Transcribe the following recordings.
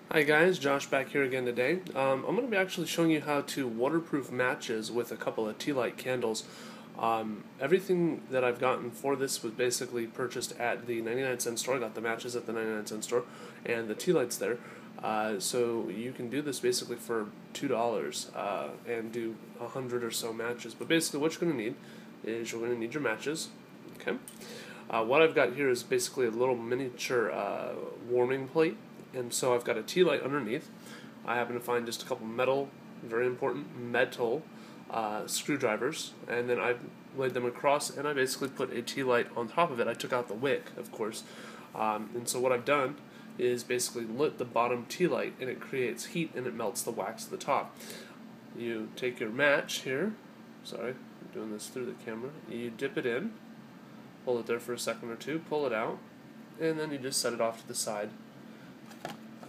Hi guys, Josh back here again today. I'm going to be actually showing you how to waterproof matches with a couple of tea light candles. Everything that I've gotten for this was basically purchased at the 99-cent store. I got the matches at the 99-cent store and the tea lights there. So you can do this basically for $2 and do 100 or so matches. But basically what you're going to need is you're going to need your matches. Okay. What I've got here is basically a little miniature warming plate. And so I've got a tea light underneath. I happen to find just a couple metal, very important metal screwdrivers, and then I've laid them across, and I basically put a tea light on top of it. I took out the wick, of course, and so what I've done is basically lit the bottom tea light, and it creates heat and it melts the wax at the top. You take your match here, sorry, I'm doing this through the camera, you dip it in, hold it there for a second or two, pull it out, and then you just set it off to the side,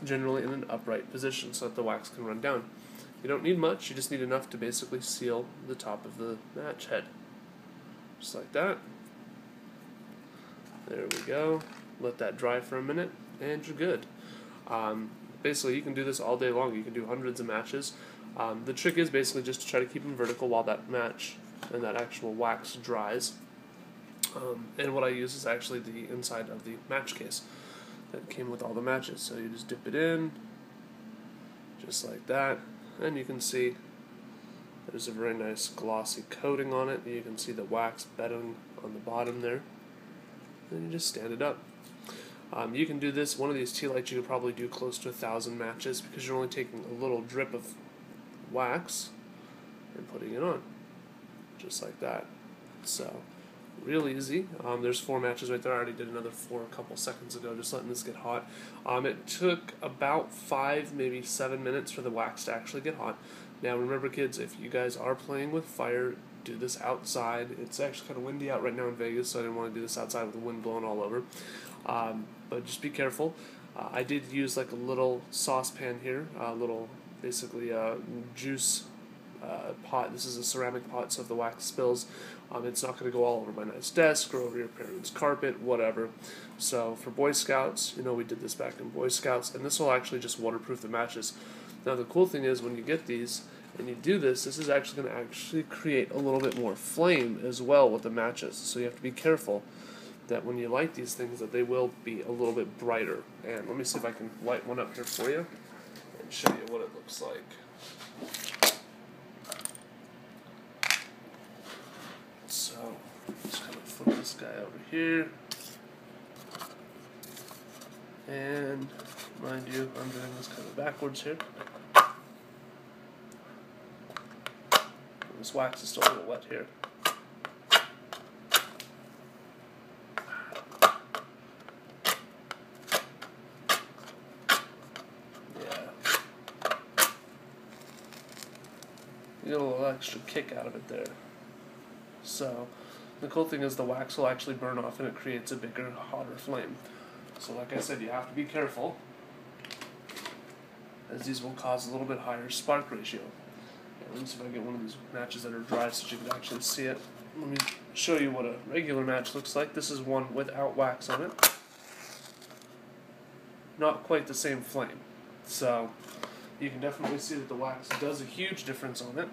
generally in an upright position so that the wax can run down. You don't need much, you just need enough to basically seal the top of the match head. Just like that. There we go. Let that dry for a minute and you're good. Basically you can do this all day long. You can do hundreds of matches. The trick is basically just to try to keep them vertical while that match and that actual wax dries. And what I use is actually the inside of the match case that came with all the matches. So you just dip it in, just like that, and you can see there's a very nice glossy coating on it. You can see the wax bedding on the bottom there. Then you just stand it up. You can do this, one of these tea lights you could probably do close to 1,000 matches because you're only taking a little drip of wax and putting it on, just like that. So real easy. There's 4 matches right there. I already did another 4 a couple seconds ago, just letting this get hot. It took about 5, maybe 7 minutes for the wax to actually get hot. Now remember kids, if you guys are playing with fire, do this outside. It's actually kind of windy out right now in Vegas, so I didn't want to do this outside with the wind blowing all over. But just be careful. I did use like a little saucepan here, a little basically juice pot. This is a ceramic pot, so if the wax spills, it's not going to go all over my nice desk or over your parents' carpet, whatever. So for Boy Scouts, we did this back in Boy Scouts, and this will actually just waterproof the matches. Now the cool thing is when you get these and you do this, this is actually going to actually create a little bit more flame as well with the matches. So you have to be careful that when you light these things that they will be a little bit brighter. And let me see if I can light one up here for you and show you what it looks like. So, just kind of flip this guy over here. And, mind you, I'm doing this kind of backwards here. This wax is still a little wet here. Yeah. You get a little extra kick out of it there. So, the cool thing is the wax will actually burn off and it creates a bigger, hotter flame. So like I said, you have to be careful, as these will cause a little bit higher spark ratio. Let me see if I can get one of these matches that are dry so you can actually see it. Let me show you what a regular match looks like. This is one without wax on it. Not quite the same flame. So you can definitely see that the wax does a huge difference on it.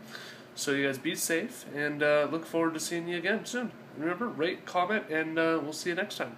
So you guys be safe, and look forward to seeing you again soon. Remember, rate, comment, and we'll see you next time.